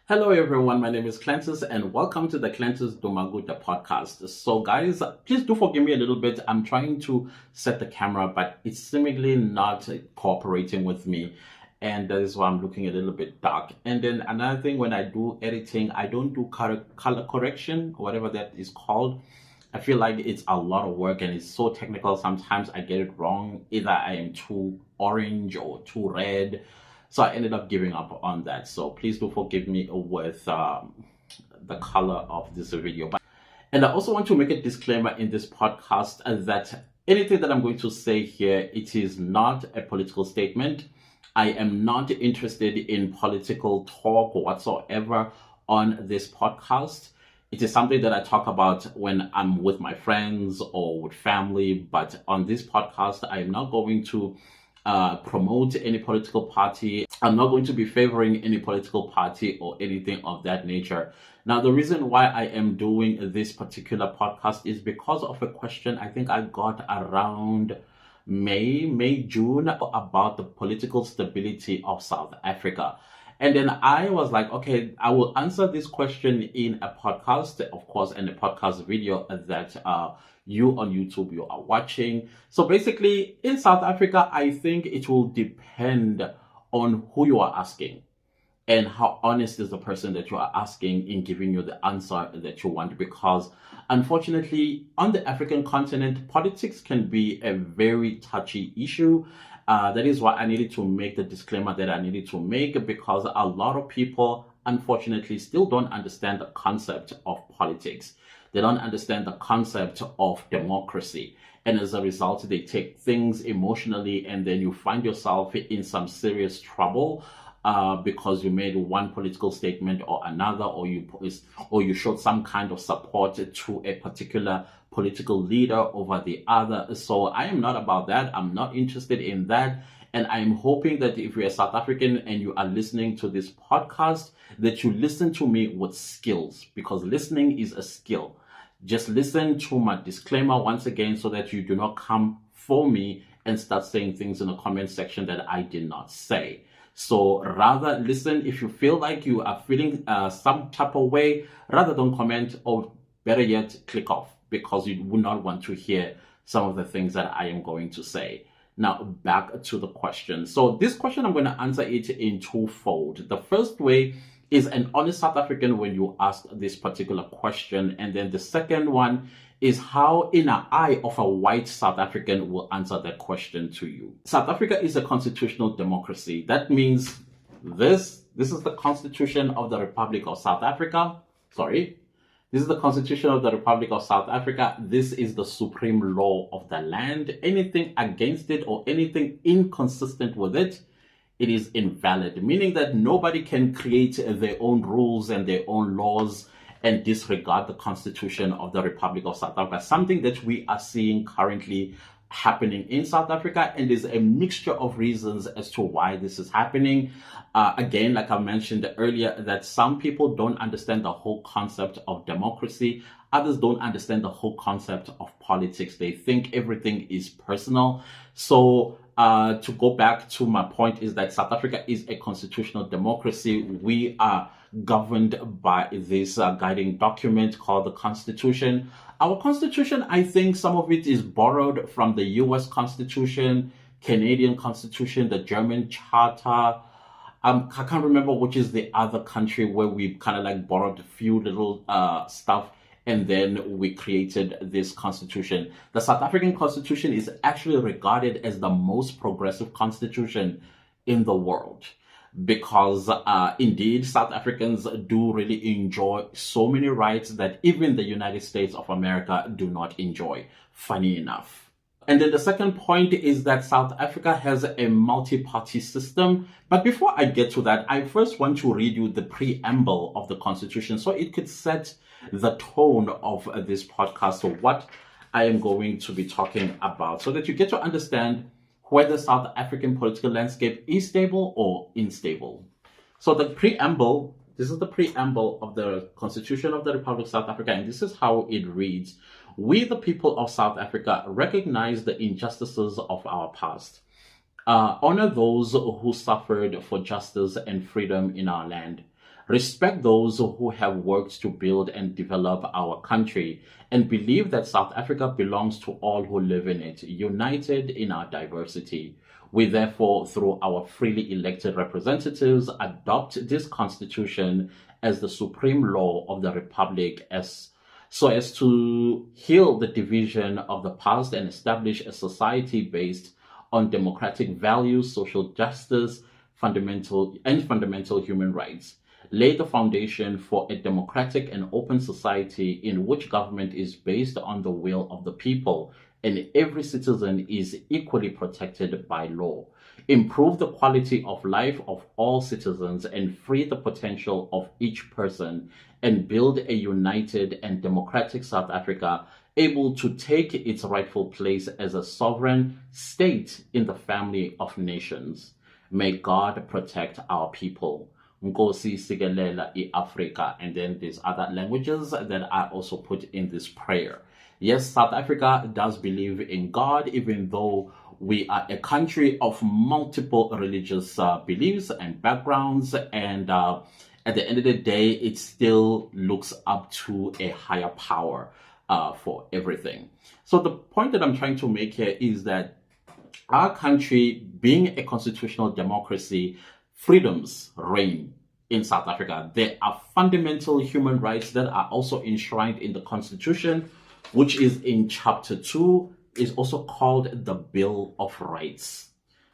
Hello everyone, my name is Clentus and welcome to the Clentus Domaguta podcast. So guys, please do forgive me a little bit. I'm trying to set the camera, but it's seemingly not cooperating with me. And that is why I'm looking a little bit dark. And then another thing, when I do editing, I don't do color correction, whatever that is called. I feel like it's a lot of work and it's so technical. Sometimes I get it wrong. Either I am too orange or too red. So I ended up giving up on that. So please do forgive me with the color of this video. And I also want to make a disclaimer in this podcast that anything that I'm going to say here, it is not a political statement. I am not interested in political talk whatsoever on this podcast. It is something that I talk about when I'm with my friends or with family. But on this podcast, I am not going to promote any political party. I'm not going to be favoring any political party or anything of that nature. Now, the reason why I am doing this particular podcast is because of a question I think I got around June about the political stability of South Africa. And then I was like, okay, I will answer this question in a podcast, of course, and a podcast video that you on YouTube, you are watching. So basically, in South Africa, I think it will depend on who you are asking and how honest is the person that you are asking in giving you the answer that you want. Because unfortunately, on the African continent, politics can be a very touchy issue. That is why I needed to make the disclaimer that I needed to make, because a lot of people, unfortunately, still don't understand the concept of politics. They don't understand the concept of democracy. And as a result, they take things emotionally, and then you find yourself in some serious trouble because you made one political statement or another, or you showed some kind of support to a particular political leader over the other. So I am not about that. I'm not interested in that. And I'm hoping that if you're a South African and you are listening to this podcast, that you listen to me with skills, because listening is a skill. Just listen to my disclaimer once again so that you do not come for me and start saying things in the comment section that I did not say. So rather listen. If you feel like you are feeling some type of way, rather don't comment, or better yet, click off, because you would not want to hear some of the things that I am going to say. Now, back to the question. So this question, I'm going to answer it in twofold. The first way is an honest South African when you ask this particular question. And then the second one is how in an eye of a white South African will answer that question to you. South Africa is a constitutional democracy. That means this is the Constitution of the Republic of South Africa. Sorry. This is the Constitution of the Republic of South Africa. This is the supreme law of the land. Anything against it or anything inconsistent with it, it is invalid, meaning that nobody can create their own rules and their own laws and disregard the Constitution of the Republic of South Africa, something that we are seeing currently happening in South Africa. And there's a mixture of reasons as to why this is happening. Again, like I mentioned earlier, that some people don't understand the whole concept of democracy. Others don't understand the whole concept of politics. They think everything is personal. So to go back to my point is that South Africa is a constitutional democracy. We are governed by this guiding document called the Constitution. Our Constitution, I think some of it is borrowed from the US Constitution, Canadian Constitution, the German Charter. I can't remember which is the other country where we kind of like borrowed a few little stuff, and then we created this constitution. The South African Constitution is actually regarded as the most progressive constitution in the world, because indeed South Africans do really enjoy so many rights that even the United States of America do not enjoy, funny enough. And then the second point is that South Africa has a multi-party system. But before I get to that, I first want to read you the preamble of the Constitution so it could set the tone of this podcast, so what I am going to be talking about, so that you get to understand whether South African political landscape is stable or unstable. So the preamble, this is the preamble of the Constitution of the Republic of South Africa, and this is how it reads. We, the people of South Africa, recognize the injustices of our past, honor those who suffered for justice and freedom in our land, respect those who have worked to build and develop our country, and believe that South Africa belongs to all who live in it, united in our diversity. We therefore, through our freely elected representatives, adopt this constitution as the supreme law of the Republic, so as to heal the division of the past and establish a society based on democratic values, social justice, fundamental human rights. Lay the foundation for a democratic and open society in which government is based on the will of the people and every citizen is equally protected by law. Improve the quality of life of all citizens and free the potential of each person, and build a united and democratic South Africa able to take its rightful place as a sovereign state in the family of nations. May God protect our people. Nkosi Sigelela Africa, and then there's other languages that I also put in this prayer. Yes, South Africa does believe in God, even though we are a country of multiple religious beliefs and backgrounds, and at the end of the day, it still looks up to a higher power for everything. So the point that I'm trying to make here is that our country, being a constitutional democracy, freedoms reign in South Africa. There are fundamental human rights that are also enshrined in the Constitution, which is in Chapter 2, is also called the Bill of Rights.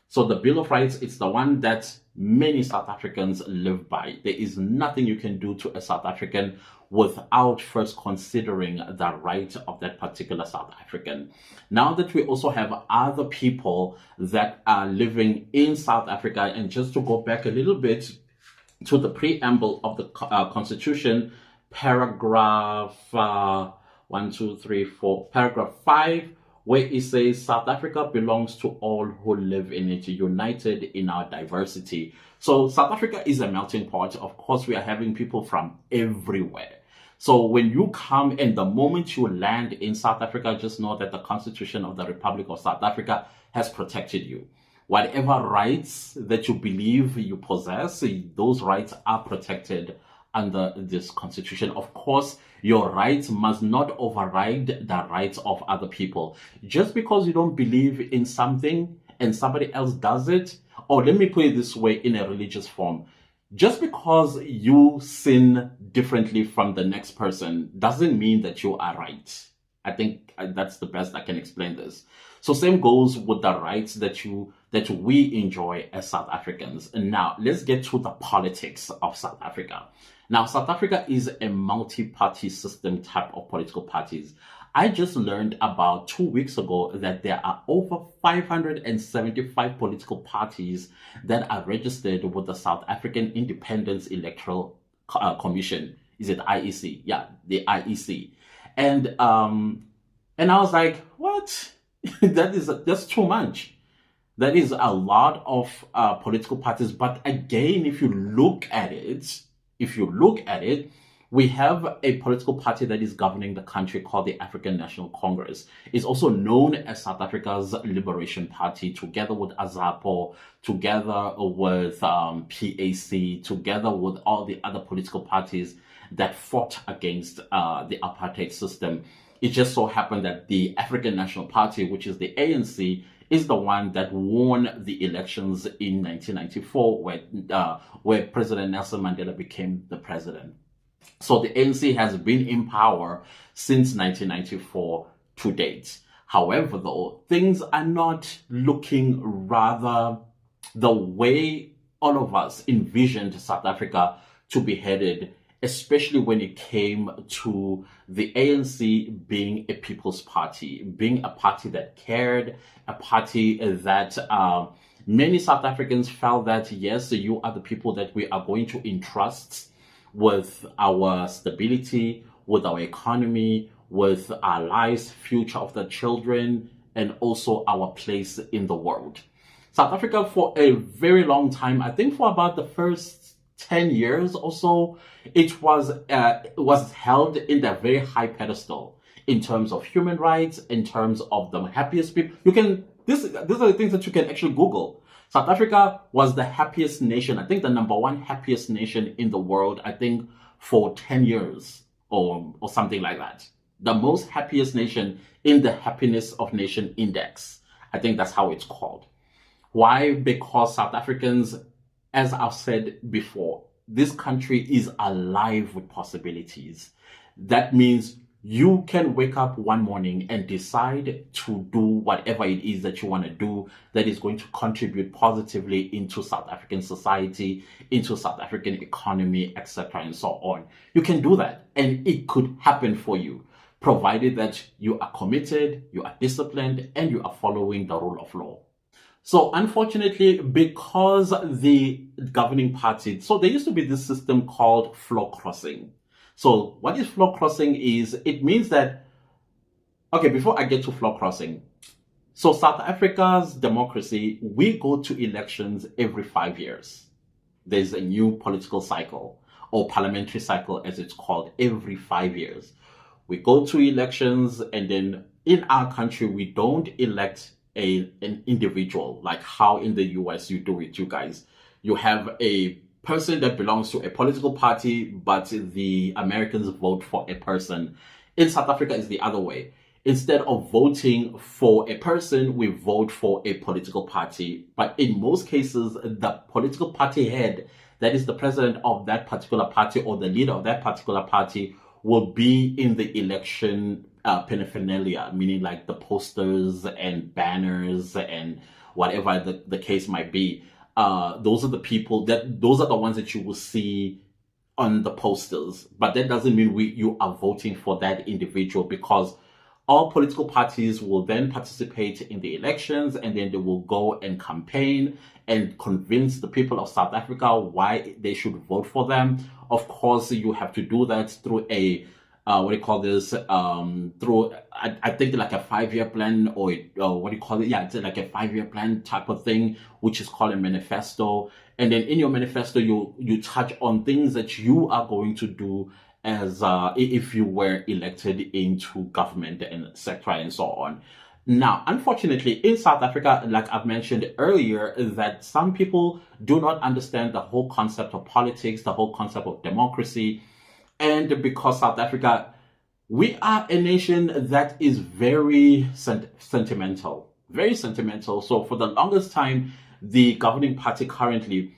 So the Bill of Rights is the one that many South Africans live by. There is nothing you can do to a South African without first considering the right of that particular South African. Now that we also have other people that are living in South Africa, and just to go back a little bit to the preamble of the Constitution, paragraph paragraph 5, where it says South Africa belongs to all who live in it, united in our diversity. So South Africa is a melting pot. Of course, we are having people from everywhere. So when you come and the moment you land in South Africa, just know that the Constitution of the Republic of South Africa has protected you. Whatever rights that you believe you possess, those rights are protected under this Constitution. Of course, your rights must not override the rights of other people. Just because you don't believe in something and somebody else does it, or let me put it this way in a religious form, just because you sin differently from the next person doesn't mean that you are right. I think that's the best I can explain this. So same goes with the rights that we enjoy as South Africans. And now let's get to the politics of South Africa. Now, South Africa is a multi-party system type of political parties. I just learned about 2 weeks ago that there are over 575 political parties that are registered with the South African Independence Electoral Commission. Is it IEC? Yeah, the IEC. And I was like, what? That's too much. That is a lot of political parties. But again, if you look at it, we have a political party that is governing the country called the African National Congress. It's also known as South Africa's Liberation Party, together with AZAPO, together with PAC, together with all the other political parties that fought against the apartheid system. It just so happened that the African National Party, which is the ANC, is the one that won the elections in 1994, where President Nelson Mandela became the president. So the ANC has been in power since 1994 to date. However, though, things are not looking rather the way all of us envisioned South Africa to be headed, especially when it came to the ANC being a people's party, being a party that cared, a party that many South Africans felt that, yes, you are the people that we are going to entrust with our stability, with our economy, with our lives, future of the children, and also our place in the world. South Africa, for a very long time, I think for about the first 10 years or so, it was held in a very high pedestal in terms of human rights, in terms of the happiest people. These are the things that you can actually Google. South Africa was the happiest nation, I think the number one happiest nation in the world, I think for 10 years or something like that. The most happiest nation in the Happiness of Nation Index. I think that's how it's called. Why? Because South Africans, as I've said before, this country is alive with possibilities. That means you can wake up one morning and decide to do whatever it is that you want to do that is going to contribute positively into South African society, into South African economy, etc. and so on. You can do that, and it could happen for you, provided that you are committed, you are disciplined, and you are following the rule of law. So unfortunately, because the governing party, so there used to be this system called floor crossing. So what is floor crossing is, it means that, okay, before I get to floor crossing, so South Africa's democracy, we go to elections every 5 years. There's a new political cycle, or parliamentary cycle as it's called, every 5 years. We go to elections, and then in our country, we don't elect an individual like how in the US you do it, you guys. You have a person that belongs to a political party, but the Americans vote for a person. In South Africa, it's the other way. Instead of voting for a person, we vote for a political party. But in most cases, the political party head, that is the president of that particular party or the leader of that particular party, will be in the election paraphernalia, meaning like the posters and banners and whatever the case might be. Those are the people those are the ones that you will see on the posters. But that doesn't mean you are voting for that individual, because all political parties will then participate in the elections, and then they will go and campaign and convince the people of South Africa why they should vote for them. Of course, you have to do that through a through I think like a 5-year plan, or what do you call it? Yeah, it's like a 5-year plan type of thing, which is called a manifesto. And then in your manifesto, you touch on things that you are going to do as if you were elected into government and etc. and so on. Now, unfortunately, in South Africa, like I've mentioned earlier, that some people do not understand the whole concept of politics, the whole concept of democracy. And because South Africa, we are a nation that is very sentimental, very sentimental. So for the longest time, the governing party currently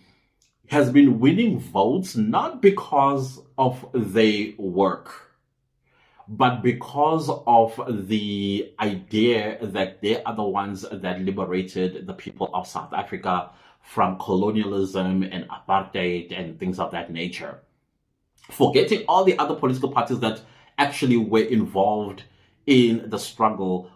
has been winning votes, not because of their work, but because of the idea that they are the ones that liberated the people of South Africa from colonialism and apartheid and things of that nature. Forgetting all the other political parties that actually were involved in the struggle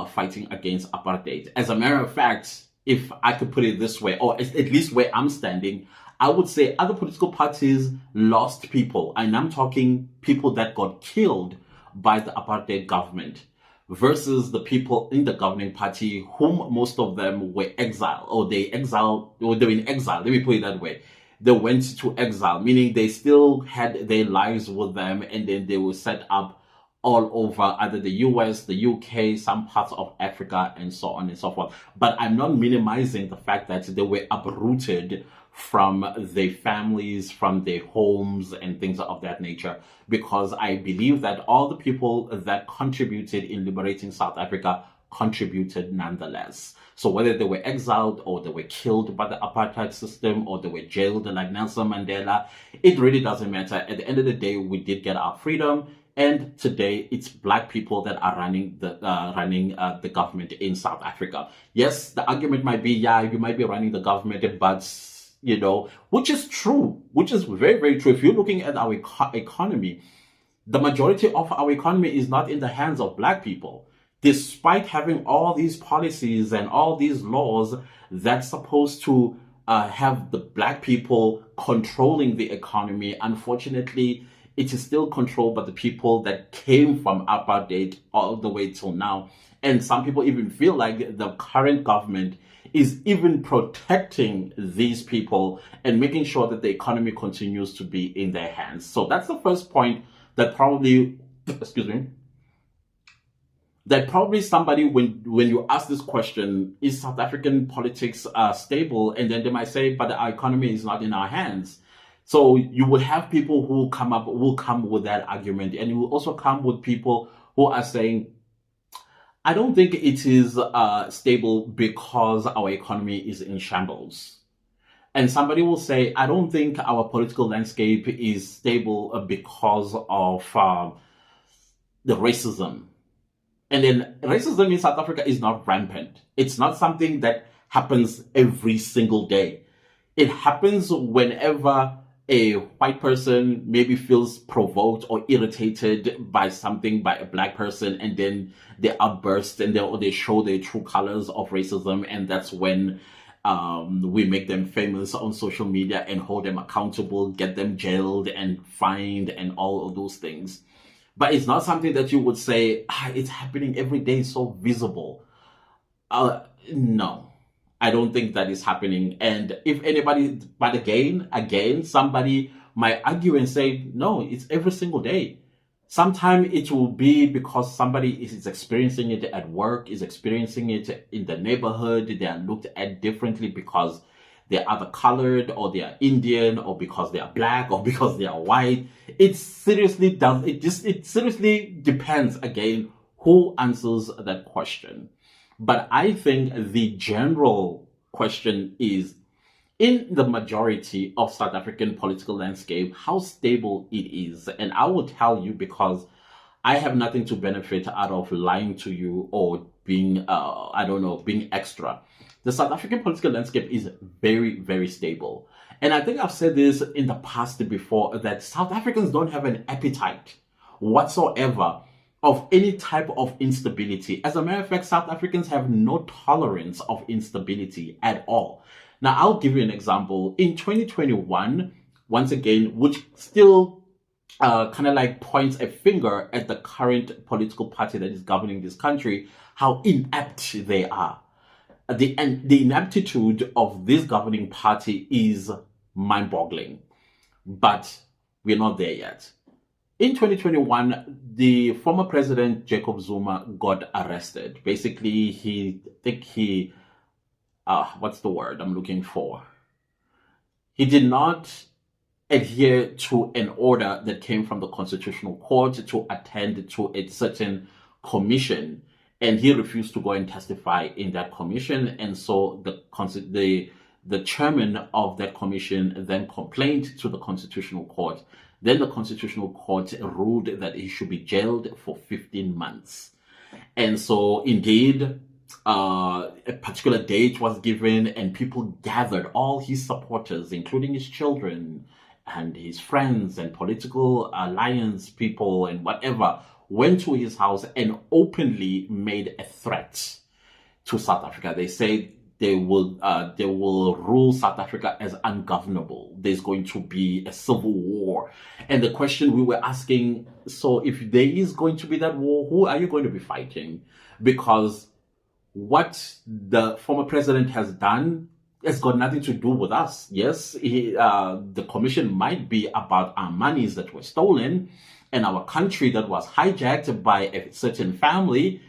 fighting against apartheid. As a matter of fact, if I could put it this way, or at least where I'm standing, I would say other political parties lost people, and I'm talking people that got killed by the apartheid government, versus the people in the governing party, whom most of them were exiled, or they were in exile. Let me put it that way. They went to exile, meaning they still had their lives with them, and then they were set up all over either the US, the UK, some parts of Africa, and so on and so forth. But I'm not minimizing the fact that they were uprooted from their families, from their homes, and things of that nature, because I believe that all the people that contributed in liberating South Africa contributed nonetheless. So whether they were exiled, or they were killed by the apartheid system, or they were jailed like Nelson Mandela, it really doesn't matter. At the end of the day, we did get our freedom, and today it's Black people that are running the government in South Africa. Yes, the argument might be, yeah, you might be running the government, but you know, which is true, which is very, very true. If you're looking at our economy, the majority of our economy is not in the hands of Black people. Despite having all these policies and all these laws that's supposed to have the Black people controlling the economy, unfortunately, it is still controlled by the people that came from apartheid all the way till now. And some people even feel like the current government is even protecting these people and making sure that the economy continues to be in their hands. So that's the first point that probably, excuse me, that probably somebody, when you ask this question, is South African politics stable? And then they might say, but our economy is not in our hands. So you will have people who will come with that argument, and you will also come with people who are saying, I don't think it is stable because our economy is in shambles. And somebody will say, I don't think our political landscape is stable because of the racism. And then racism in South Africa is not rampant. It's not something that happens every single day. It happens whenever a white person maybe feels provoked or irritated by something by a black person, and then they outburst and they show their true colors of racism. And that's when we make them famous on social media and hold them accountable, get them jailed and fined and all of those things. But it's not something that you would say, it's happening every day, so visible. No, I don't think that is happening. And if anybody, but again, somebody might argue and say, no, it's every single day. Sometimes it will be because somebody is experiencing it at work, is experiencing it in the neighborhood. They are looked at differently because they're either colored, or they are Indian, or because they are black, or because they are white. It seriously depends, again, who answers that question. But I think the general question is, in the majority of South African political landscape, how stable it is. And I will tell you, because I have nothing to benefit out of lying to you or being, being extra. The South African political landscape is very, very stable. And I think I've said this in the past before, that South Africans don't have an appetite whatsoever of any type of instability. As a matter of fact, South Africans have no tolerance of instability at all. Now, I'll give you an example. In 2021, once again, which still kind of like points a finger at the current political party that is governing this country, how inept they are. The ineptitude of this governing party is mind-boggling. But we're not there yet. In 2021, the former president, Jacob Zuma, got arrested. Basically, what's the word I'm looking for? He did not adhere to an order that came from the Constitutional Court to attend to a certain commission, and he refused to go and testify in that commission. And so the chairman of that commission then complained to the Constitutional Court. Then the Constitutional Court ruled that he should be jailed for 15 months. And so indeed, a particular date was given, and people gathered, all his supporters, including his children and his friends and political alliance people and whatever, went to his house and openly made a threat to South Africa. They said they will rule South Africa as ungovernable. There's going to be a civil war. And the question we were asking, so if there is going to be that war, who are you going to be fighting? Because what the former president has done has got nothing to do with us. Yes, the commission might be about our monies that were stolen and our country that was hijacked by a certain family.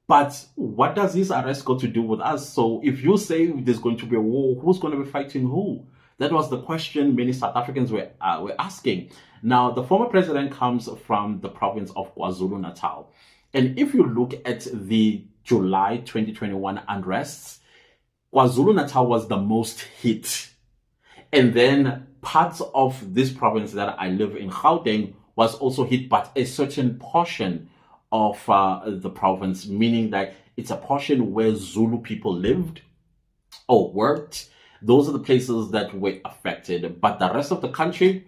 But what does this arrest got to do with us? So if you say there's going to be a war, who's going to be fighting who? That was the question many South Africans were asking. Now, the former president comes from the province of KwaZulu-Natal. And if you look at the July 2021 unrests, KwaZulu-Natal was the most hit. And then parts of this province that I live in, Gauteng, was also hit, but a certain portion of the province, meaning that it's a portion where Zulu people lived or worked. Those are the places that were affected. But the rest of the country,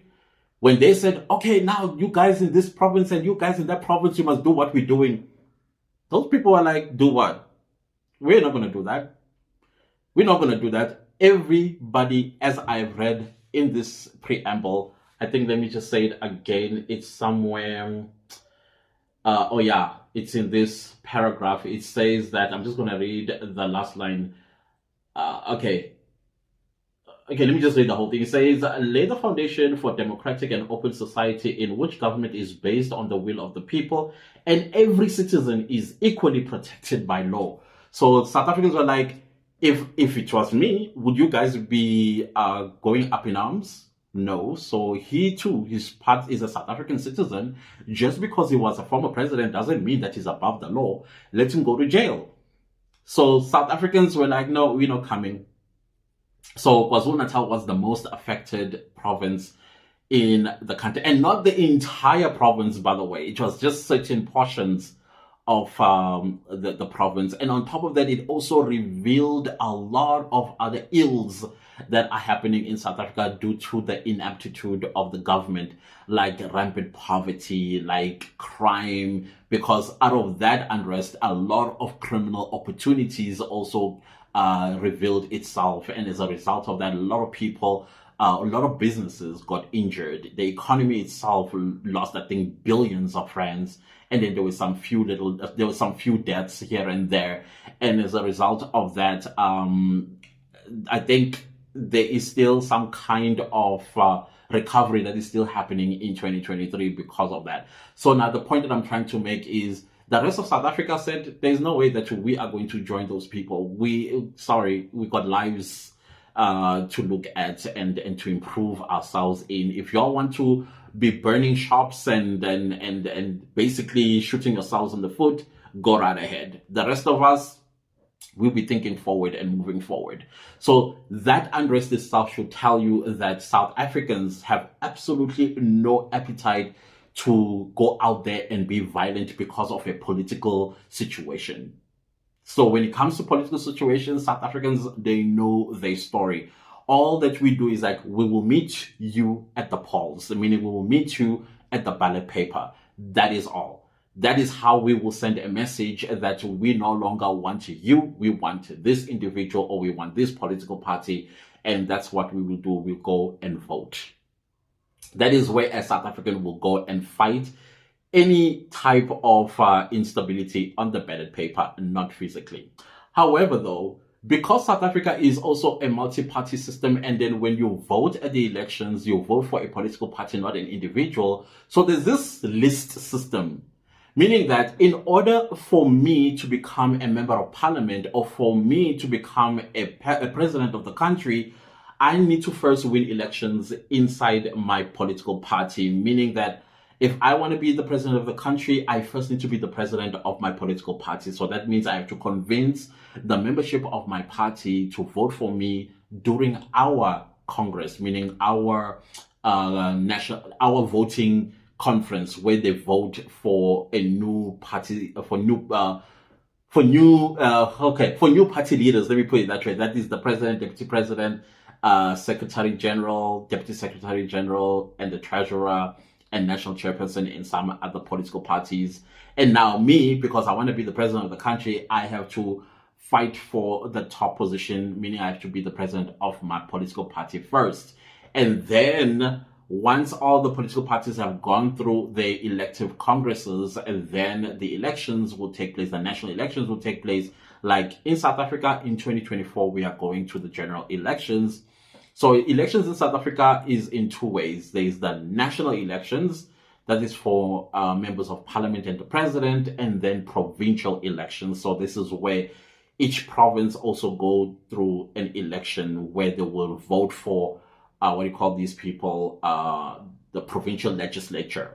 when they said, okay, now you guys in this province and you guys in that province, you must do what we're doing, those people are like, do what? We're not going to do that. We're not going to do that. Everybody, as I've read in this preamble, I think, let me just say it again, it's somewhere, it's in this paragraph. It says that, I'm just going to read the last line. Okay, let me just read the whole thing. It says, lay the foundation for democratic and open society in which government is based on the will of the people and every citizen is equally protected by law. So South Africans were like, if it was me, would you guys be going up in arms? No. So he too, his part is a South African citizen. Just because he was a former president doesn't mean that he's above the law. Let him go to jail. So South Africans were like, no, we're not coming. So KwaZulu-Natal was the most affected province in the country, and not the entire province, by the way. It was just certain portions of the province. And on top of that, it also revealed a lot of other ills that are happening in South Africa due to the inaptitude of the government, like rampant poverty, like crime, because out of that unrest, a lot of criminal opportunities also revealed itself. And as a result of that, a lot of people, a lot of businesses got injured. The economy itself lost, I think, billions of rands. And then there was some few deaths here and there. And as a result of that, I think there is still some kind of recovery that is still happening in 2023 because of that. So now the point that I'm trying to make is the rest of South Africa said there's no way that we are going to join those people. We got lives to look at and to improve ourselves in. If y'all want to be burning shops and basically shooting yourselves in the foot, go right ahead. The rest of us, we'll be thinking forward and moving forward. So that unrest itself should tell you that South Africans have absolutely no appetite to go out there and be violent because of a political situation. So when it comes to political situations, South Africans, they know their story. All that we do is like, we will meet you at the polls, meaning we will meet you at the ballot paper. That is all. That is how we will send a message that we no longer want you, we want this individual, or we want this political party, and that's what we will do. We'll go and vote. That is where a South African will go and fight any type of instability on the ballot paper, not physically. However, though, because South Africa is also a multi-party system, and then when you vote at the elections, you vote for a political party, not an individual. So there's this list system, meaning that in order for me to become a member of parliament or for me to become a president of the country, I need to first win elections inside my political party, meaning that if I want to be the president of the country, I first need to be the president of my political party. So that means I have to convince the membership of my party to vote for me during our Congress, meaning our our voting conference, where they vote for a new party, for new party leaders. Let me put it that way. That is the president, deputy president, secretary general, deputy secretary general, and the treasurer and national chairperson in some other political parties. And now me, because I want to be the president of the country, I have to fight for the top position, meaning I have to be the president of my political party first. And then once all the political parties have gone through their elective congresses, and then the elections will take place, the national elections will take place. Like in South Africa in 2024, we are going to the general elections. So elections in South Africa is in two ways. There is the national elections, that is for members of parliament and the president, and then provincial elections. So this is where each province also go through an election where they will vote for what do you call these people, the provincial legislature,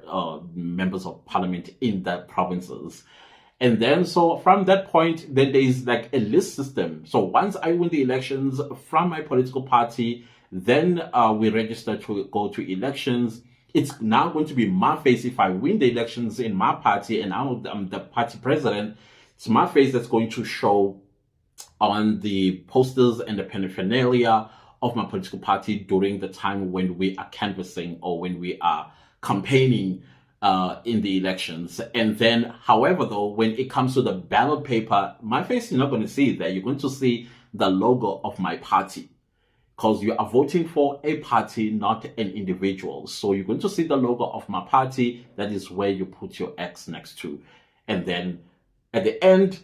members of parliament in the provinces. And then, so from that point, then there is like a list system. So once I win the elections from my political party, then we register to go to elections. It's now going to be my face. If I win the elections in my party and I'm the party president, it's my face that's going to show on the posters and the paraphernalia of my political party during the time when we are canvassing or when we are campaigning in the elections. And then, however, though, when it comes to the ballot paper, my face, you're not going to see it there. You're going to see the logo of my party, because you are voting for a party, not an individual. So you're going to see the logo of my party. That is where you put your X next to. And then at the end,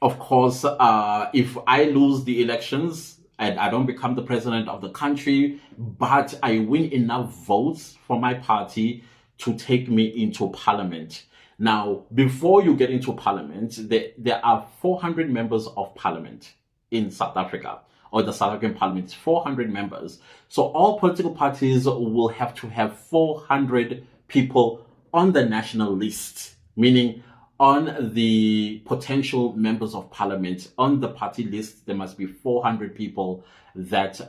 of course, if I lose the elections, and I don't become the president of the country, but I win enough votes for my party to take me into parliament. Now, before you get into parliament, there are 400 members of parliament in South Africa, or the South African parliament is 400 members. So all political parties will have to have 400 people on the national list, meaning on the potential members of parliament. On the party list, there must be 400 people that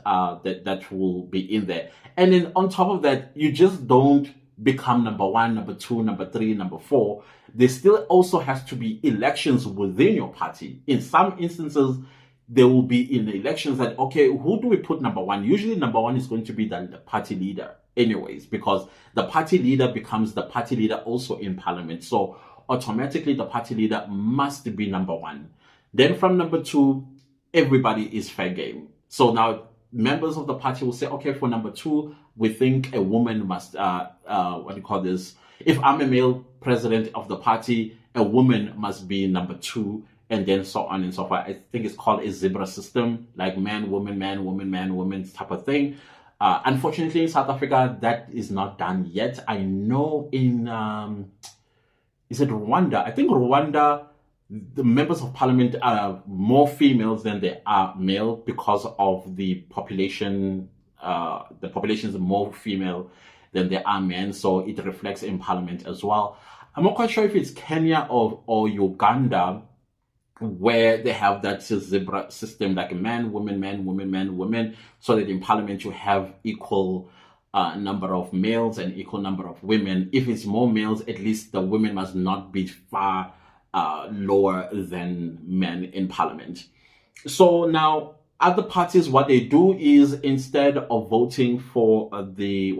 will be in there. And then on top of that, you just don't become number one, number two, number three, number four. There still also has to be elections within your party. In some instances, there will be in the elections that, okay, who do we put number one? Usually number one is going to be the party leader anyways, because the party leader becomes the party leader also in parliament. So automatically the party leader must be number one. Then from number two, everybody is fair game. So now members of the party will say, okay, for number two, we think a woman must, if I'm a male president of the party, a woman must be number two, and then so on and so forth. I think it's called a zebra system, like man, woman, type of thing. Unfortunately, in South Africa, that is not done yet. I know in, is it Rwanda? I think Rwanda, the members of parliament are more females than they are male because of the population. The population is more female than they are men, so it reflects in parliament as well. I'm not quite sure if it's Kenya or Uganda, where they have that zebra system, like man, woman, so that in parliament you have equal number of males and equal number of women. If it's more males, at least the women must not be far lower than men in parliament. So now other parties, what they do is, instead of voting for the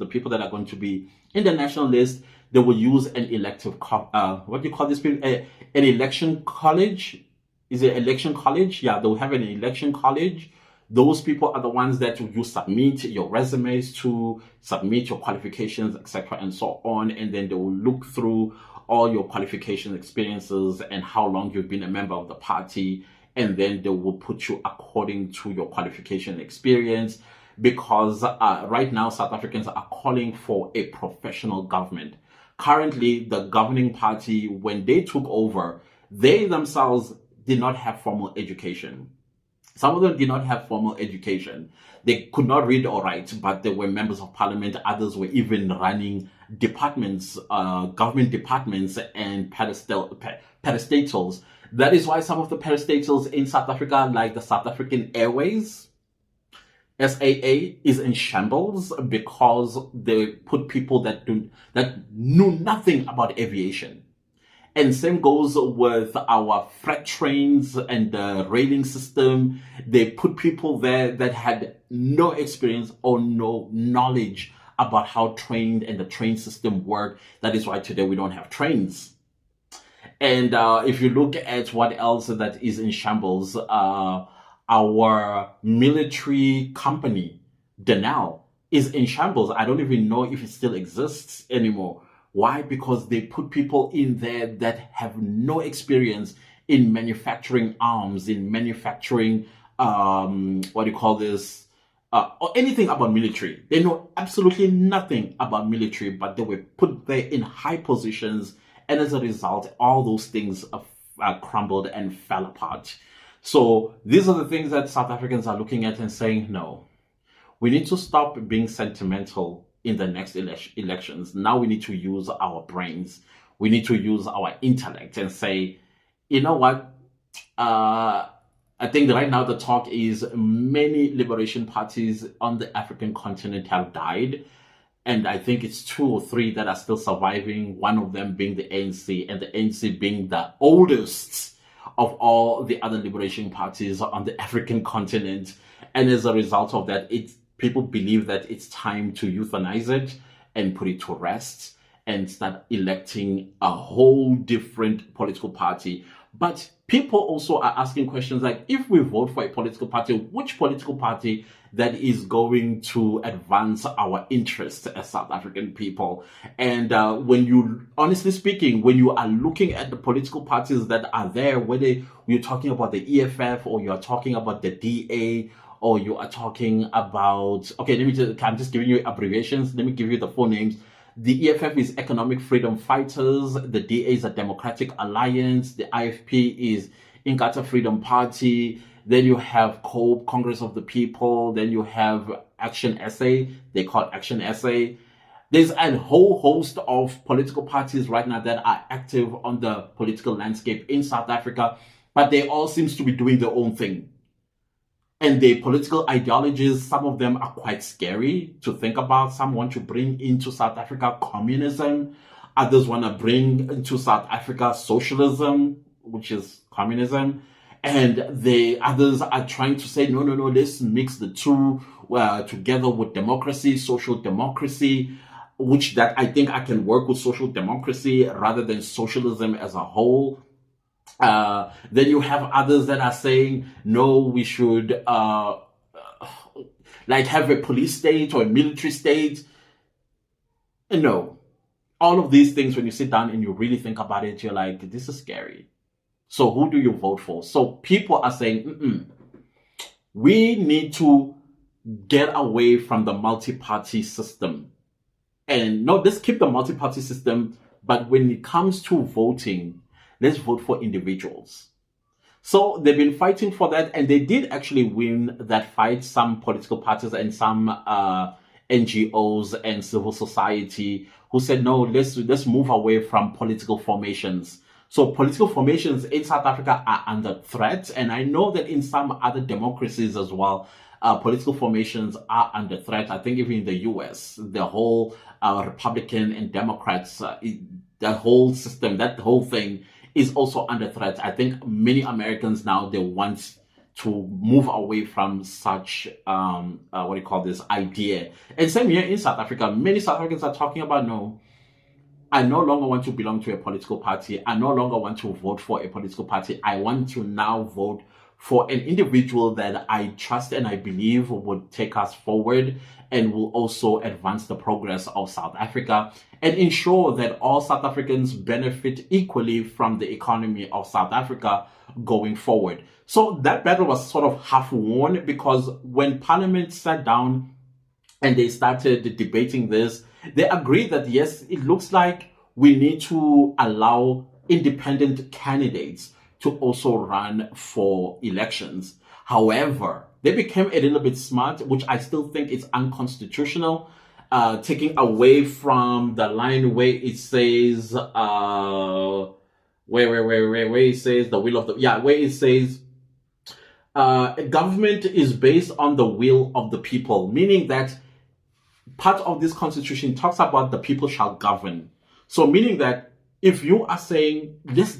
people that are going to be in the national list, they will use an elective, an election college. Is it election college? Yeah, they'll have an election college. Those people are the ones that you submit your resumes to, submit your qualifications, etc., and so on. And then they will look through all your qualification experiences and how long you've been a member of the party. And then they will put you according to your qualification experience. Because right now, South Africans are calling for a professional government. Currently, the governing party, when they took over, they themselves did not have formal education. Some of them did not have formal education. They could not read or write, but they were members of parliament. Others were even running departments, government departments and parastatals. That is why some of the parastatals in South Africa, like the South African Airways, SAA, is in shambles because they put people that knew nothing about aviation. And same goes with our freight trains and the railing system. They put people there that had no experience or no knowledge about how train and the train system work. That is why today we don't have trains. And if you look at what else that is in shambles, our military company, Denel, is in shambles. I don't even know if it still exists anymore. Why? Because they put people in there that have no experience in manufacturing arms, in manufacturing, or anything about military. They know absolutely nothing about military, but they were put there in high positions. And as a result, all those things crumbled and fell apart. So these are the things that South Africans are looking at and saying, no, we need to stop being sentimental in the next elections. Now we need to use our brains. We need to use our intellect and say, you know what? I think right now the talk is many liberation parties on the African continent have died. And I think it's 2 or 3 that are still surviving, one of them being the ANC, and the ANC being the oldest of all the other liberation parties on the African continent. And as a result of that, people believe that it's time to euthanize it and put it to rest and start electing a whole different political party. But people also are asking questions like, if we vote for a political party, which political party that is going to advance our interests as South African people. And when you, honestly speaking, when you are looking at the political parties that are there, whether you're talking about the EFF or you're talking about the DA, or you are talking about, okay, I'm just giving you abbreviations. Let me give you the full names. The EFF is Economic Freedom Fighters. The DA is a Democratic Alliance. The IFP is Inkatha Freedom Party. Then you have COPE, Congress of the People. Then you have Action SA. They call it Action SA. There's a whole host of political parties right now that are active on the political landscape in South Africa, but they all seems to be doing their own thing. And the political ideologies, some of them are quite scary to think about. Some want to bring into South Africa communism. Others want to bring into South Africa socialism, which is communism. And the others are trying to say, no, let's mix the two together with democracy, social democracy, which that I think I can work with social democracy rather than socialism as a whole. Then you have others that are saying, no, we should like have a police state or a military state. No, all of these things, when you sit down and you really think about it, you're like, this is scary. So who do you vote for? So people are saying, we need to get away from the multi-party system. And no, let's keep the multi-party system. But when it comes to voting, let's vote for individuals. So they've been fighting for that, and they did actually win that fight. Some political parties and some NGOs and civil society who said, no, let's move away from political formations. So political formations in South Africa are under threat. And I know that in some other democracies as well, political formations are under threat. I think even in the US, the whole Republican and Democrats, the whole system, that whole thing is also under threat. I think many Americans now, they want to move away from such, idea. And same here in South Africa, many South Africans are talking about, no, I no longer want to belong to a political party. I no longer want to vote for a political party. I want to now vote for an individual that I trust and I believe would take us forward and will also advance the progress of South Africa and ensure that all South Africans benefit equally from the economy of South Africa going forward. So that battle was sort of half won, because when Parliament sat down and they started debating this, they agreed that yes, it looks like we need to allow independent candidates to also run for elections. However, they became a little bit smart, which I still think is unconstitutional, taking away from the line where it says, where it says the will of the, where it says, government is based on the will of the people, meaning that part of this constitution talks about the people shall govern. So meaning that if you are saying, let's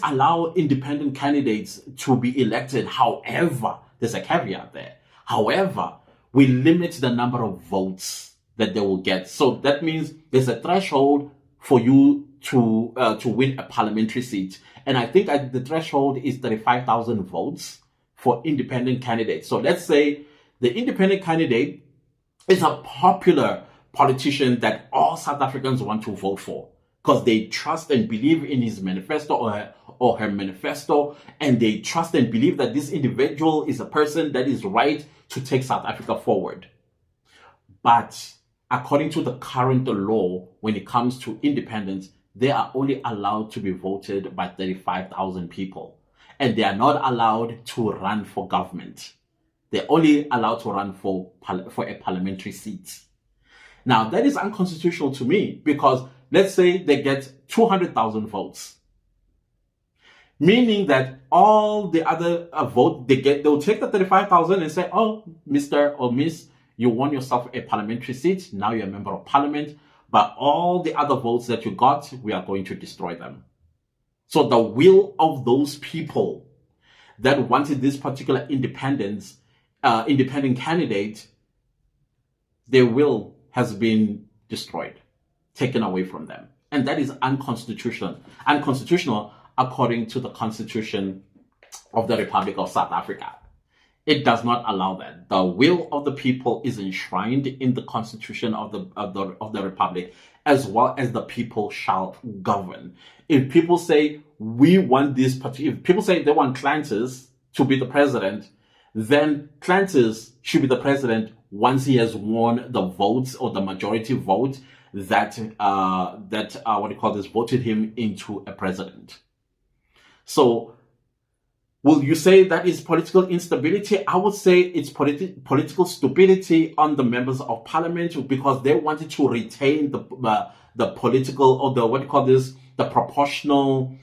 allow independent candidates to be elected. However, there's a caveat there. However, we limit the number of votes that they will get. So that means there's a threshold for you to win a parliamentary seat. And I think the threshold is 35,000 votes for independent candidates. So let's say the independent candidate is a popular politician that all South Africans want to vote for, because they trust and believe in his manifesto or her manifesto, and they trust and believe that this individual is a person that is right to take South Africa forward. But according to the current law, when it comes to independence, they are only allowed to be voted by 35,000 people, and they are not allowed to run for government. They're only allowed to run for a parliamentary seat. Now, that is unconstitutional to me, because let's say they get 200,000 votes, meaning that all the other vote they'll take the 35,000 and say, oh, Mr. or Miss, you won yourself a parliamentary seat. Now you're a member of parliament. But all the other votes that you got, we are going to destroy them. So the will of those people that wanted this particular independent candidate, their will has been destroyed, taken away from them. And that is unconstitutional. Unconstitutional according to the Constitution of the Republic of South Africa. It does not allow that. The will of the people is enshrined in the Constitution of the Republic, as well as the people shall govern. If people say we want this, if people say they want Clantis to be the president, then Clantis should be the president once he has won the votes or the majority vote that voted him into a president. So, will you say that is political instability? I would say it's political stupidity on the members of parliament, because they wanted to retain the political, or the proportional.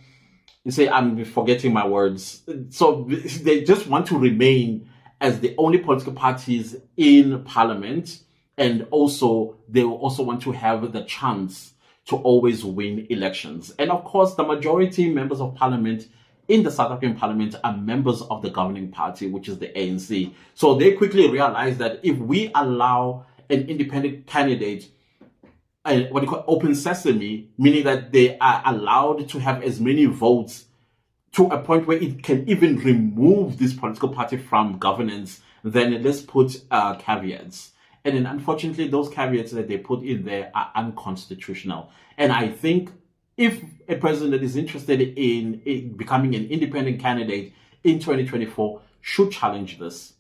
You say, I'm forgetting my words. So they just want to remain as the only political parties in parliament, and also they will also want to have the chance to always win elections. And of course, the majority members of parliament in the South African parliament are members of the governing party, which is the ANC. So they quickly realized that if we allow an independent candidate, open sesame, meaning that they are allowed to have as many votes to a point where it can even remove this political party from governance, then let's put caveats. And then unfortunately, those caveats that they put in there are unconstitutional. And I think if a president is interested in becoming an independent candidate in 2024, should challenge this.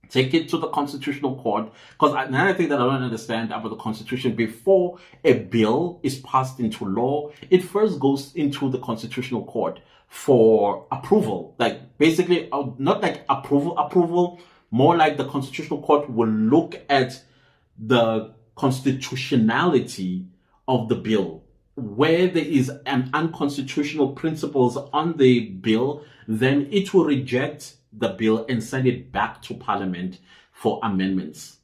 Take it to the Constitutional Court, because another thing that I don't understand about the Constitution, before a bill is passed into law, it first goes into the Constitutional Court for approval. Like basically, not like approval, more like the Constitutional Court will look at the constitutionality of the bill. Where there is an unconstitutional principles on the bill, then it will reject the bill and send it back to Parliament for amendments.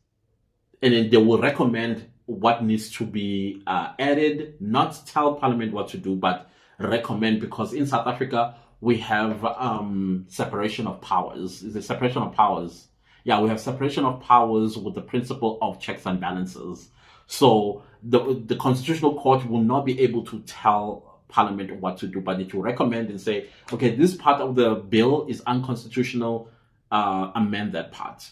And then they will recommend what needs to be added, not tell Parliament what to do, but recommend, because in South Africa, we have separation of powers. Is it separation of powers? Yeah, we have separation of powers with the principle of checks and balances. So the Constitutional Court will not be able to tell Parliament what to do, but it will recommend and say, okay, this part of the bill is unconstitutional, amend that part.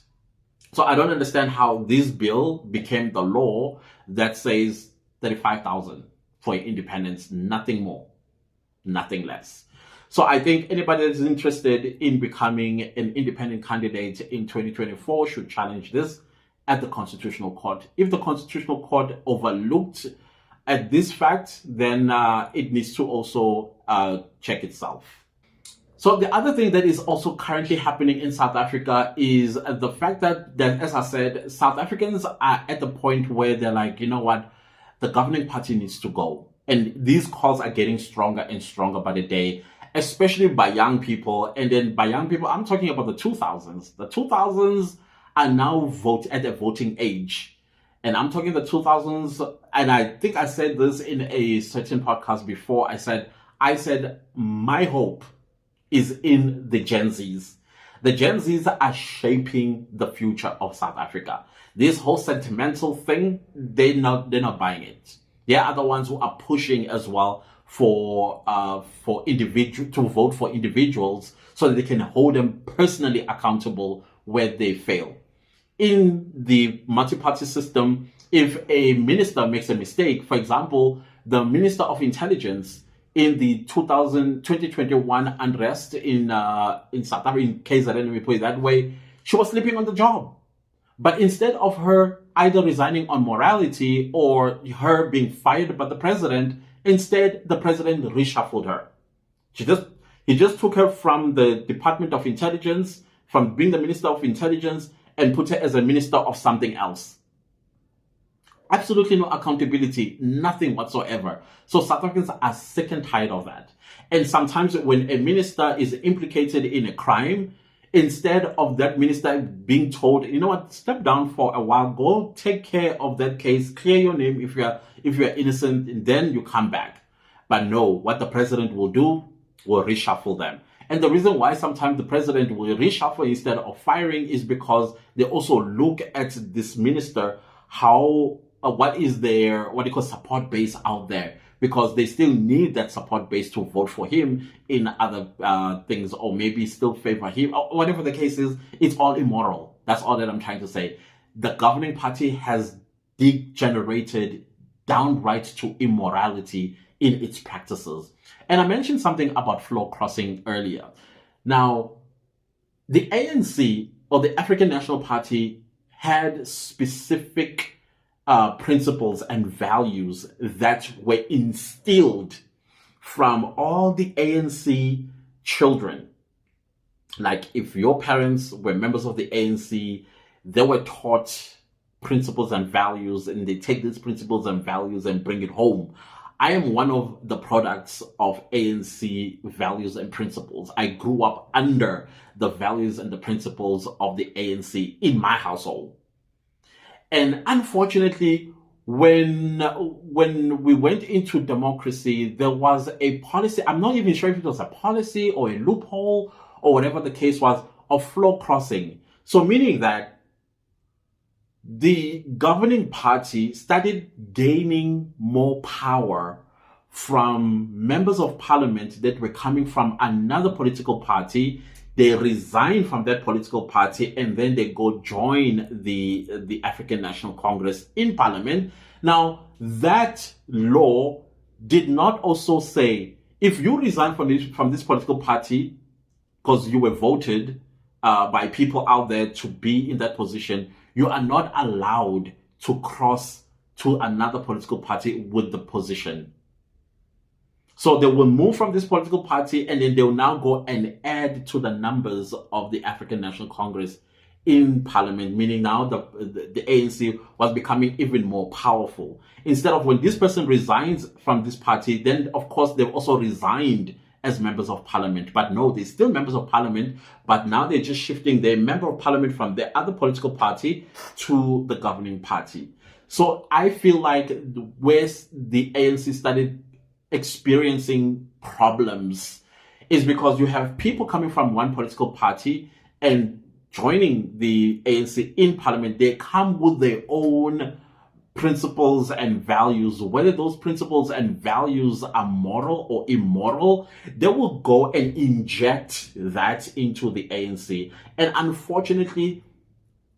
So I don't understand how this bill became the law that says 35,000 for independence, nothing more, nothing less. So I think anybody that is interested in becoming an independent candidate in 2024 should challenge this at the Constitutional Court. If the Constitutional Court overlooked at this fact, then it needs to also check itself. So the other thing that is also currently happening in South Africa is the fact that, as I said, South Africans are at the point where they're like, you know what, the governing party needs to go. And these calls are getting stronger and stronger by the day, especially by young people. And then by young people, I'm talking about the 2000s. The 2000s are now at a voting age. And I'm talking the 2000s, and I think I said this in a certain podcast before. I said my hope is in the Gen Zs. The Gen Zs are shaping the future of South Africa. This whole sentimental thing, they're not buying it. They are the ones who are pushing as well for to vote for individuals so that they can hold them personally accountable where they fail. In the multi-party system, if a minister makes a mistake, for example, the Minister of Intelligence in the 2021 unrest in South Africa, in KZN, let me put it that way, she was sleeping on the job. But instead of her either resigning on morality or her being fired by the president, instead the president reshuffled her. He just took her from the Department of Intelligence, from being the Minister of Intelligence, and put her as a minister of something else. Absolutely no accountability, nothing whatsoever. So South Africans are sick and tired of that. And sometimes when a minister is implicated in a crime, instead of that minister being told, you know what, step down for a while, go take care of that case, clear your name if you're innocent, and then you come back. But no, what the president will do will reshuffle them. And the reason why sometimes the president will reshuffle instead of firing is because they also look at this minister, what is their, support base out there. because they still need that support base to vote for him in other things, or maybe still favor him, or whatever the case is. It's all immoral. That's all that I'm trying to say. The governing party has degenerated downright to immorality in its practices. And I mentioned something about floor crossing earlier. Now, the ANC, or the African National Party, had specific principles and values that were instilled from all the ANC children. Like, if your parents were members of the ANC, they were taught principles and values, and they take these principles and values and bring it home. I am one of the products of ANC values and principles. I grew up under the values and the principles of the ANC in my household. And unfortunately, when we went into democracy, there was a policy, I'm not even sure if it was a policy or a loophole or whatever the case was, of floor crossing. So meaning that the governing party started gaining more power from members of parliament that were coming from another political party. They resign from that political party and then they go join the African National Congress in parliament. Now, that law did not also say, if you resign from this political party because you were voted by people out there to be in that position, you are not allowed to cross to another political party with the position. So they will move from this political party and then they will now go and add to the numbers of the African National Congress in parliament, meaning now the ANC was becoming even more powerful. Instead of, when this person resigns from this party, then of course they've also resigned as members of parliament. But no, they're still members of parliament, but now they're just shifting their member of parliament from the other political party to the governing party. So I feel like where the ANC started experiencing problems is because you have people coming from one political party and joining the ANC in parliament. They come with their own principles and values. Whether those principles and values are moral or immoral, they will go and inject that into the ANC. And unfortunately,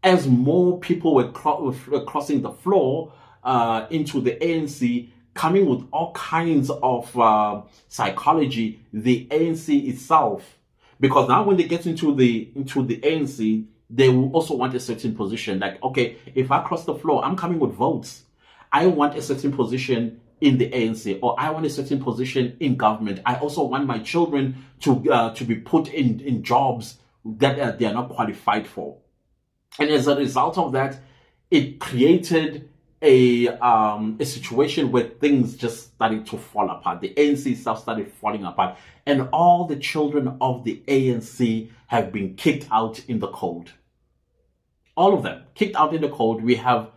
as more people were crossing the floor into the ANC, coming with all kinds of psychology, the ANC itself, because now when they get into the ANC, they will also want a certain position. Like, okay, if I cross the floor, I'm coming with votes. I want a certain position in the ANC, or I want a certain position in government. I also want my children to be put in jobs that they are not qualified for. And as a result of that, it created a situation where things just started to fall apart. The ANC itself started falling apart, and all the children of the ANC have been kicked out in the cold. All of them kicked out in the cold. We have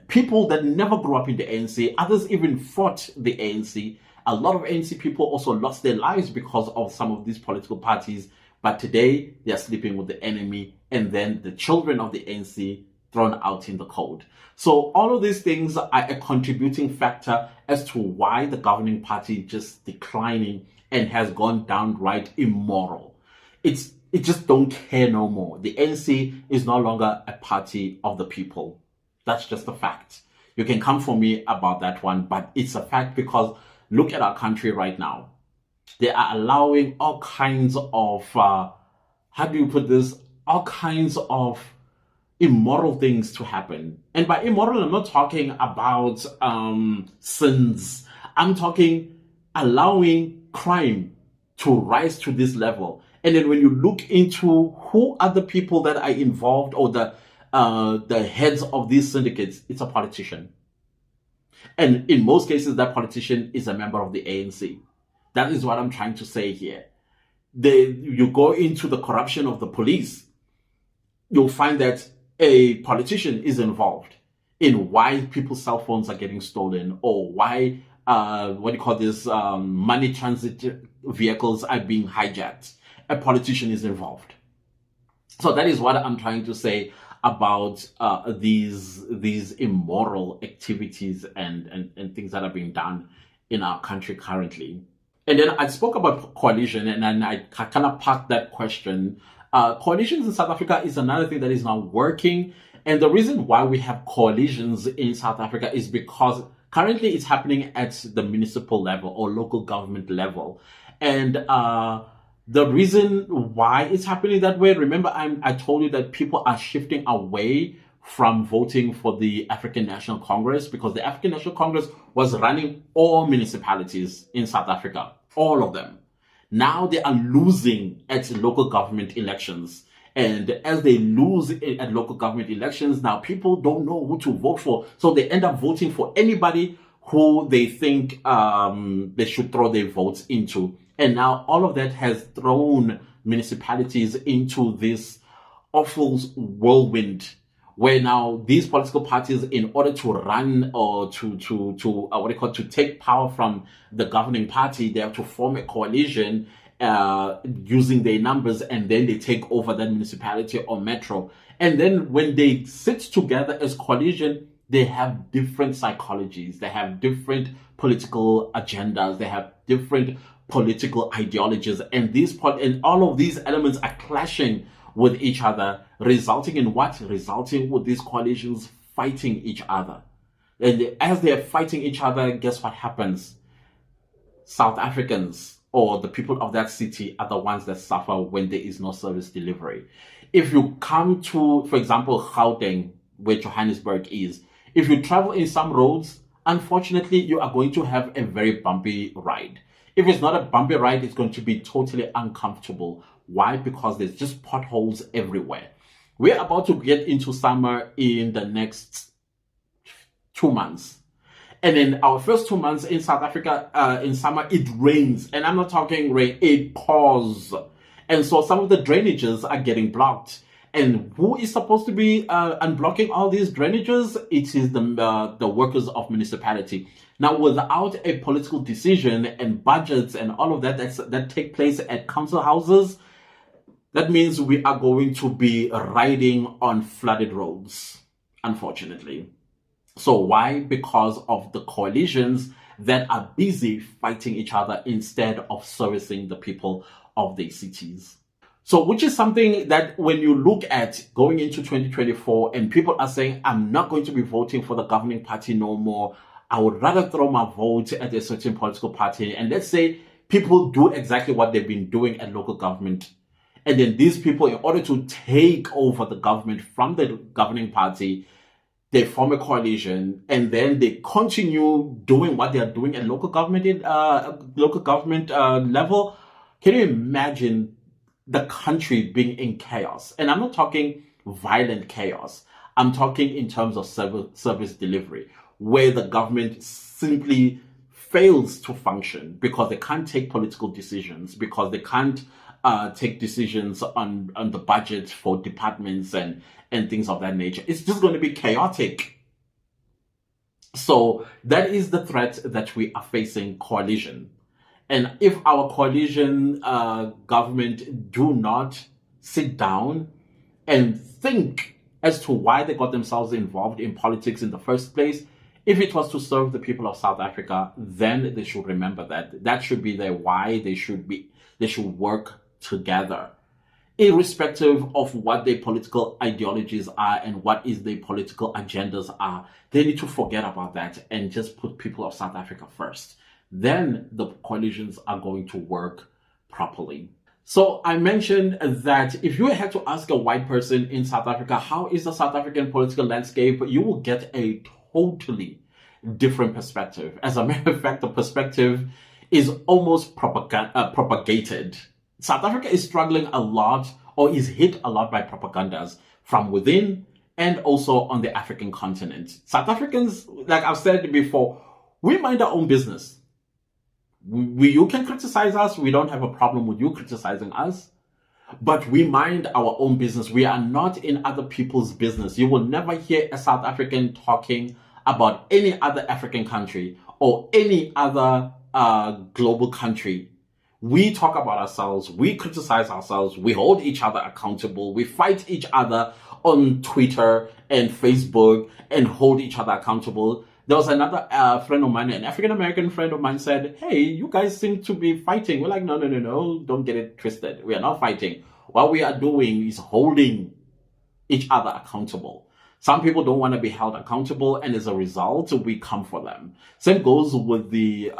people that never grew up in the ANC. Others even fought the ANC. A lot of ANC people also lost their lives because of some of these political parties. But today they are sleeping with the enemy, and then the children of the ANC thrown out in the cold. So all of these things are a contributing factor as to why the governing party just declining and has gone downright immoral. It just don't care no more. The ANC is no longer a party of the people. That's just a fact. You can come for me about that one, but it's a fact, because look at our country right now. They are allowing all kinds of, how do you put this? All kinds of immoral things to happen. And by immoral, I'm not talking about sins. I'm talking allowing crime to rise to this level. And then when you look into who are the people that are involved, or the heads of these syndicates, it's a politician. And in most cases, that politician is a member of the ANC. That is what I'm trying to say here. You go into the corruption of the police, you'll find that a politician is involved in why people's cell phones are getting stolen, or why, money transit vehicles are being hijacked. A politician is involved. So that is what I'm trying to say about these immoral activities and things that are being done in our country currently. And then I spoke about coalition, and then I kind of parked that question. Coalitions in South Africa is another thing that is not working. And the reason why we have coalitions in South Africa is because currently it's happening at the municipal level or local government level. And the reason why it's happening that way, remember I told you that people are shifting away from voting for the African National Congress, because the African National Congress was running all municipalities in South Africa, all of them. Now they are losing at local government elections. And as they lose at local government elections, now people don't know who to vote for. So they end up voting for anybody who they think they should throw their votes into. And now all of that has thrown municipalities into this awful whirlwind, where now these political parties, in order to run or to take power from the governing party, they have to form a coalition using their numbers, and then they take over that municipality or metro. And then when they sit together as coalition, they have different psychologies, they have different political agendas, they have different political ideologies, and and all of these elements are clashing with each other, resulting in what? Resulting with these coalitions fighting each other. And as they're fighting each other, guess what happens? South Africans or the people of that city are the ones that suffer when there is no service delivery. If you come to, for example, Gauteng, where Johannesburg is, if you travel in some roads, unfortunately, you are going to have a very bumpy ride. If it's not a bumpy ride, it's going to be totally uncomfortable. Why? Because there's just potholes everywhere. We're about to get into summer in the next 2 months. And in our first 2 months in South Africa, in summer, it rains. And I'm not talking rain, it pours. And so some of the drainages are getting blocked. And who is supposed to be unblocking all these drainages? It is the workers of municipality. Now, without a political decision and budgets and all of that take place at council houses, that means we are going to be riding on flooded roads, unfortunately. So why? Because of the coalitions that are busy fighting each other instead of servicing the people of their cities. So which is something that when you look at going into 2024 and people are saying, I'm not going to be voting for the governing party no more, I would rather throw my vote at a certain political party. And let's say people do exactly what they've been doing at local government. And then these people, in order to take over the government from the governing party, they form a coalition, and then they continue doing what they are doing at local government level. Can you imagine the country being in chaos? And I'm not talking violent chaos. I'm talking in terms of service delivery, where the government simply fails to function because they can't take political decisions, because they can't take decisions on the budget for departments and things of that nature. It's just going to be chaotic. So that is the threat that we are facing, coalition. And if our coalition government do not sit down and think as to why they got themselves involved in politics in the first place, if it was to serve the people of South Africa, then they should remember that. That should be their why. They should work together, irrespective of what their political ideologies are and what is their political agendas are. They need to forget about that and just put people of South Africa first. Then the coalitions are going to work properly. So I mentioned that if you had to ask a white person in South Africa, how is the South African political landscape, you will get a totally different perspective. As a matter of fact, the perspective is almost propagated. South Africa is struggling a lot, or is hit a lot, by propagandas from within and also on the African continent. South Africans, like I've said before, we mind our own business. You can criticize us. We don't have a problem with you criticizing us. But we mind our own business. We are not in other people's business. You will never hear a South African talking about any other African country or any other global country. We talk about ourselves, we criticize ourselves, we hold each other accountable, we fight each other on Twitter and Facebook and hold each other accountable. There was another friend of mine, an African-American friend of mine said, hey, you guys seem to be fighting. We're like, no, no, no, no, don't get it twisted. We are not fighting. What we are doing is holding each other accountable. Some people don't want to be held accountable, and as a result, we come for them. Same goes with the,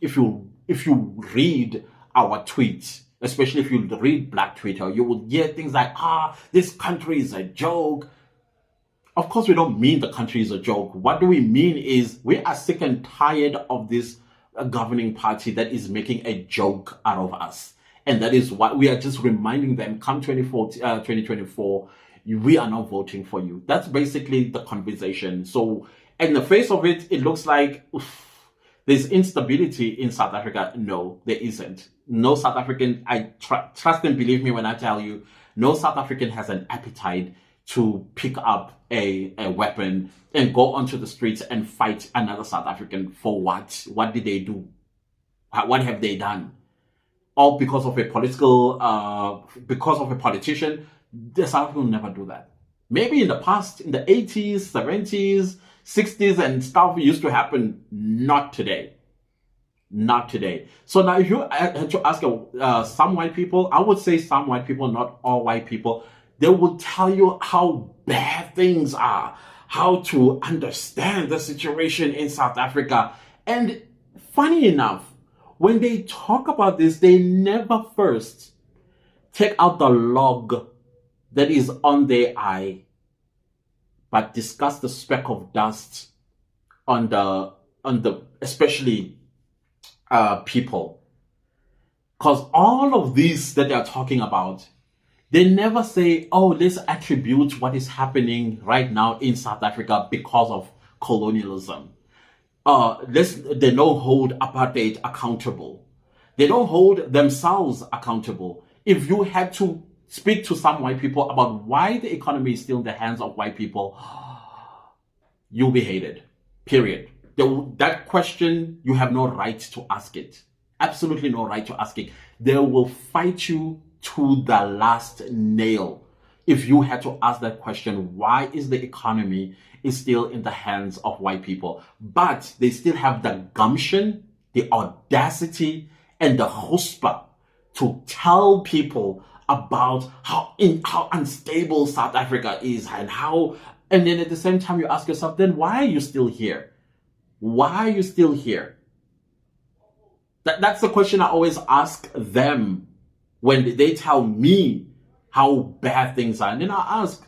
if you read our tweets, especially if you read Black Twitter, you will hear things like, this country is a joke. Of course, we don't mean the country is a joke. What do we mean is we are sick and tired of this governing party that is making a joke out of us. And that is what we are just reminding them, come 2024, we are not voting for you. That's basically the conversation. So in the face of it, it looks like there's instability in South Africa. No, there isn't. No South African, I trust and believe me when I tell you, no South African has an appetite to pick up a weapon and go onto the streets and fight another South African for what? What did they do? What have they done? All because of a politician? The South African will never do that. Maybe in the past, in the 80s, 70s, 60s and stuff used to happen. Not today. Not today. So now if you had to ask some white people, I would say some white people, not all white people, they will tell you how bad things are, how to understand the situation in South Africa. And funny enough, when they talk about this, they never first take out the log that is on their eye, but discuss the speck of dust on the especially people. Because all of these that they are talking about, they never say, oh, let's attribute what is happening right now in South Africa because of colonialism. They don't hold apartheid accountable. They don't hold themselves accountable. If you had to speak to some white people about why the economy is still in the hands of white people, you'll be hated. Period. That question, you have no right to ask it. Absolutely no right to ask it. They will fight you to the last nail if you had to ask that question, why is the economy is still in the hands of white people? But they still have the gumption, the audacity, and the chutzpah to tell people about how unstable South Africa is and then at the same time you ask yourself, then why are you still here? Why are you still here? That's the question I always ask them when they tell me how bad things are. And then I ask,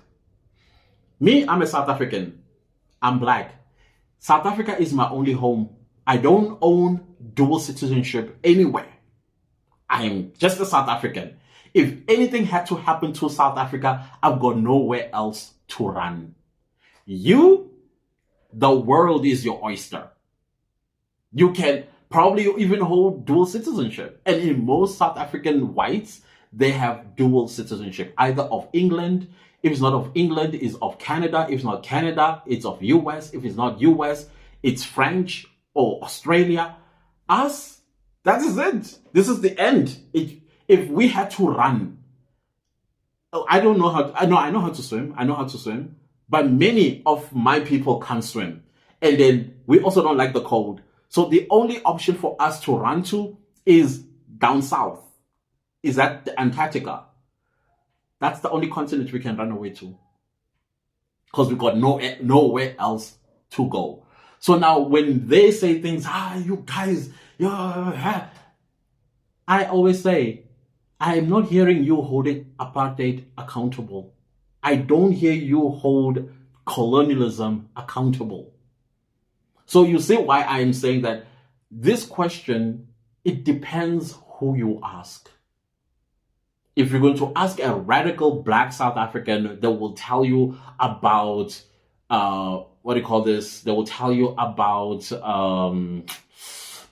me, I'm a South African. I'm Black. South Africa is my only home. I don't own dual citizenship anywhere. I'm just a South African. If anything had to happen to South Africa, I've got nowhere else to run. You, the world is your oyster. You can probably even hold dual citizenship. And in most South African whites, they have dual citizenship, either of England. If it's not of England, it's of Canada. If it's not Canada, it's of US. If it's not US, it's French or Australia. Us, that is it. This is the end. If we had to run, I don't know how, I know how to swim. I know how to swim. But many of my people can't swim. And then we also don't like the cold. So the only option for us to run to is down south. Is that Antarctica? That's the only continent we can run away to. Because we've got nowhere else to go. So now when they say things, you guys, I always say, I am not hearing you holding apartheid accountable. I don't hear you hold colonialism accountable. So you see why I am saying that this question, it depends who you ask. If you're going to ask a radical Black South African, they will tell you about, They will tell you about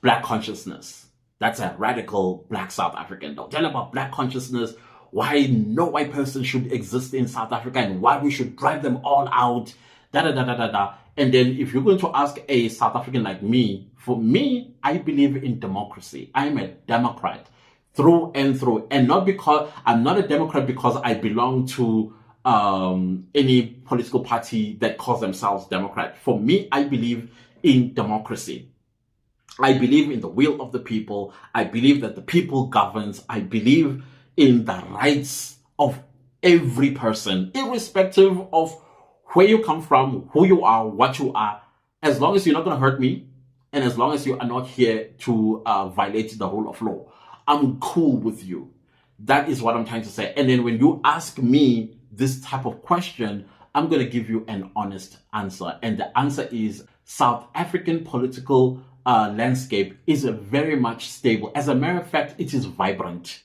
Black consciousness. That's a radical Black South African. They'll tell you about Black consciousness, why no white person should exist in South Africa and why we should drive them all out, And then if you're going to ask a South African like me, for me, I believe in democracy. I'm a Democrat through and through. And not because I'm not a Democrat because I belong to any political party that calls themselves Democrat. For me, I believe in democracy. I believe in the will of the people. I believe that the people governs. I believe in the rights of every person, irrespective of where you come from, who you are, what you are. As long as you're not going to hurt me, and as long as you are not here to violate the rule of law, I'm cool with you. That is what I'm trying to say. And then when you ask me this type of question, I'm going to give you an honest answer. And the answer is South African political landscape is very much stable. As a matter of fact, it is vibrant.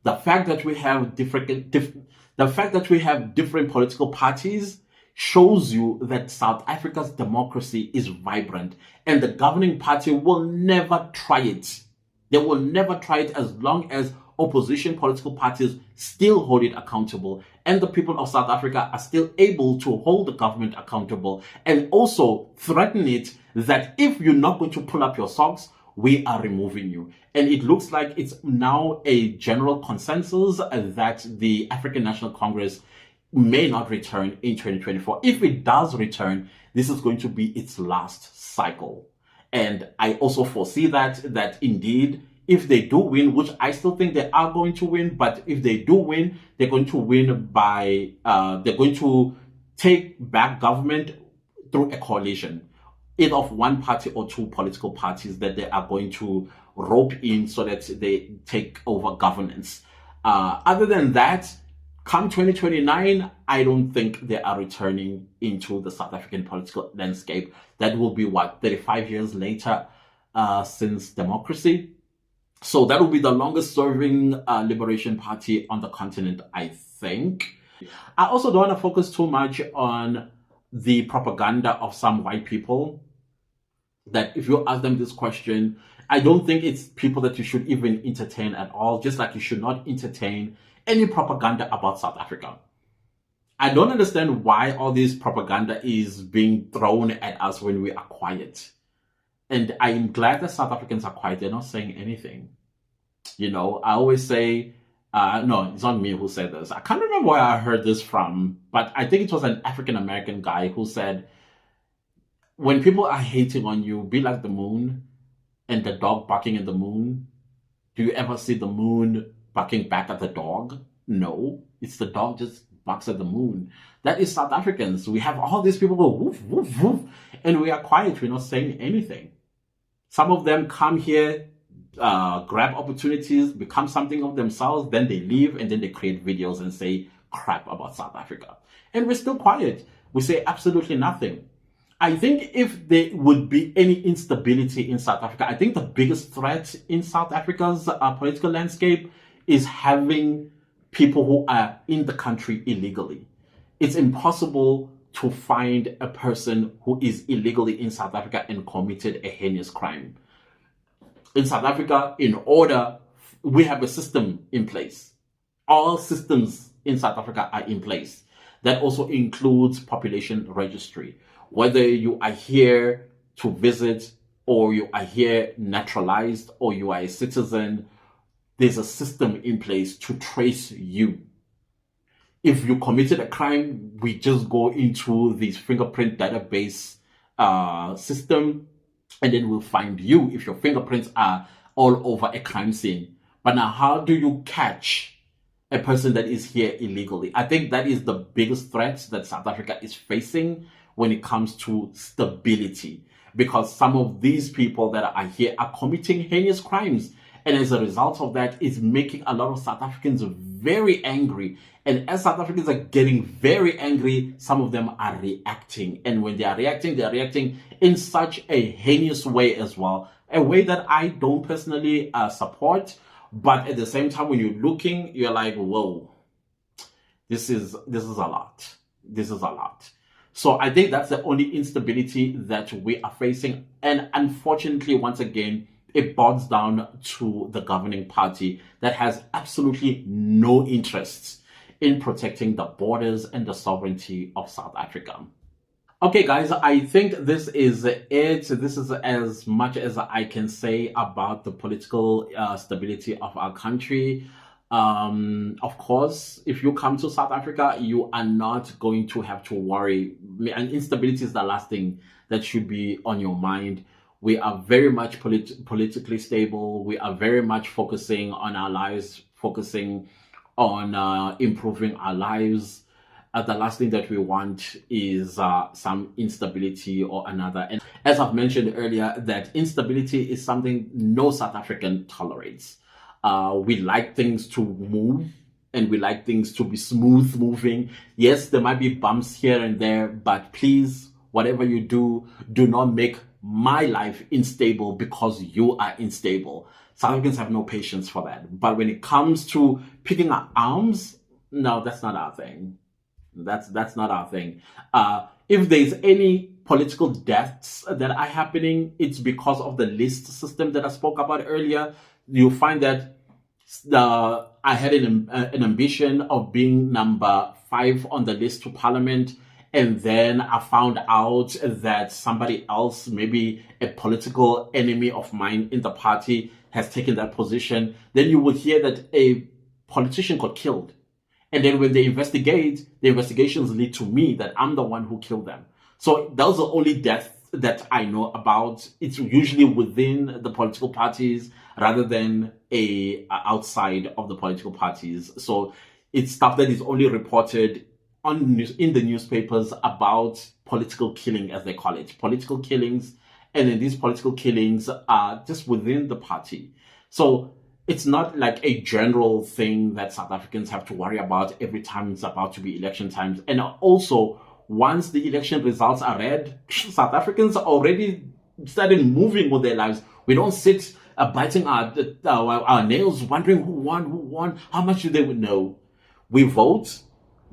The fact that we have different political parties shows you that South Africa's democracy is vibrant, and the governing party will never try it. They will never try it as long as opposition political parties still hold it accountable, and the people of South Africa are still able to hold the government accountable and also threaten it that if you're not going to pull up your socks, we are removing you. And it looks like it's now a general consensus that the African National Congress may not return in 2024. If it does return, this is going to be its last cycle. And I also foresee that indeed, if they do win, which I still think they are going to win, but if they do win, they're going to win by, they're going to take back government through a coalition, either of one party or two political parties that they are going to rope in so that they take over governance. Other than that, come 2029, I don't think they are returning into the South African political landscape. That will be, 35 years later since democracy. So that will be the longest serving Liberation Party on the continent, I think. I also don't want to focus too much on the propaganda of some white people, that if you ask them this question, I don't think it's people that you should even entertain at all, just like you should not entertain any propaganda about South Africa. I don't understand why all this propaganda is being thrown at us when we are quiet. And I am glad that South Africans are quiet. They're not saying anything. You know, I always say, no, it's not me who said this. I can't remember where I heard this from, but I think it was an African-American guy who said, when people are hating on you, be like the moon and the dog barking at the moon. Do you ever see the moon barking back at the dog? No, it's the dog just barks at the moon. That is South Africans. We have all these people go woof, woof, woof, and we are quiet. We're not saying anything. Some of them come here, grab opportunities, become something of themselves, then they leave, and then they create videos and say crap about South Africa. And we're still quiet. We say absolutely nothing. I think if there would be any instability in South Africa, I think the biggest threat in South Africa's political landscape is having people who are in the country illegally. It's impossible to find a person who is illegally in South Africa and committed a heinous crime. In South Africa, we have a system in place. All systems in South Africa are in place. That also includes population registry. Whether you are here to visit, or you are here naturalized, or you are a citizen, there's a system in place to trace you. If you committed a crime, we just go into this fingerprint database system, and then we'll find you if your fingerprints are all over a crime scene. But now, how do you catch a person that is here illegally? I think that is the biggest threat that South Africa is facing when it comes to stability, because some of these people that are here are committing heinous crimes. And as a result of that, it's making a lot of South Africans very angry. And as South Africans are getting very angry, some of them are reacting. And when they are reacting in such a heinous way as well, a way that I don't personally support. But at the same time, when you're looking, you're like, whoa, this is a lot. This is a lot. So I think that's the only instability that we are facing. And unfortunately, once again, it boils down to the governing party that has absolutely no interests in protecting the borders and the sovereignty of South Africa. Okay, guys, I think this is it. This is as much as I can say about the political stability of our country. Of course, if you come to South Africa, you are not going to have to worry. And instability is the last thing that should be on your mind. We are very much politically stable. We are very much focusing on our lives, focusing on improving our lives. The last thing that we want is some instability or another. And as I've mentioned earlier, that instability is something no South African tolerates. We like things to move and we like things to be smooth moving. Yes, there might be bumps here and there, but please, whatever you do, do not make my life unstable because you are unstable. South Africans have no patience for that. But when it comes to picking up arms, no, that's not our thing. That's not our thing. If there's any political deaths that are happening, it's because of the list system that I spoke about earlier. You'll find that I had an ambition of being number 5 on the list to parliament. And then I found out that somebody else, maybe a political enemy of mine in the party, has taken that position. Then you would hear that a politician got killed. And then when they investigate, the investigations lead to me that I'm the one who killed them. So those are the only deaths that I know about. It's usually within the political parties rather than outside of the political parties. So it's stuff that is only reported in the newspapers about political killing, as they call it, political killings. And then these political killings are just within the party. So it's not like a general thing that South Africans have to worry about every time it's about to be election times. And also, once the election results are read, South Africans are already started moving with their lives. We don't sit biting our nails, wondering who won, how much do they know. We vote.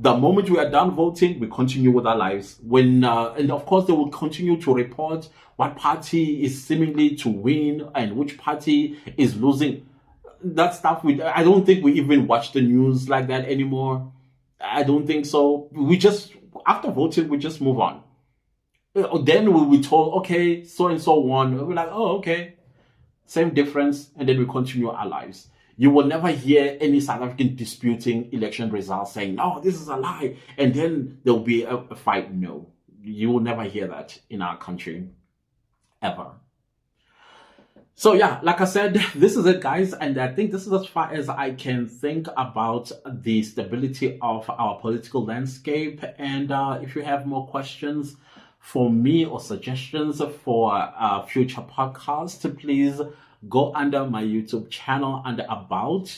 The moment we are done voting, we continue with our lives. And of course, they will continue to report what party is seemingly to win and which party is losing. That stuff, I don't think we even watch the news like that anymore. I don't think so. After voting, we just move on. Then we told, okay, so-and-so won. We're like, oh, okay. Same difference. And then we continue our lives. You will never hear any South African disputing election results saying, no, this is a lie. And then there'll be a fight. No, you will never hear that in our country, ever. So yeah, like I said, this is it, guys. And I think this is as far as I can think about the stability of our political landscape. And if you have more questions for me or suggestions for future podcasts, please go under my YouTube channel under About,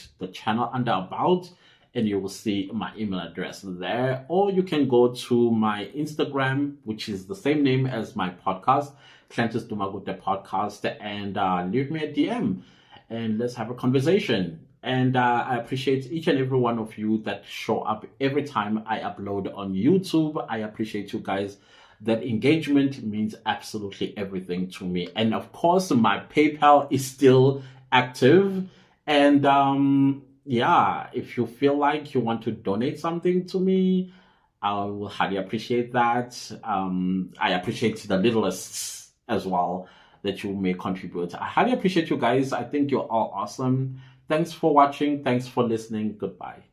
and you will see my email address there. Or you can go to my Instagram, which is the same name as my podcast, Clentus Dumagute Podcast, and leave me a DM and let's have a conversation. And I appreciate each and every one of you that show up every time I upload on YouTube. I appreciate you guys. That engagement means absolutely everything to me. And of course, my PayPal is still active. And yeah, if you feel like you want to donate something to me, I will highly appreciate that. I appreciate the littlest as well that you may contribute. I highly appreciate you guys. I think you're all awesome. Thanks for watching. Thanks for listening. Goodbye.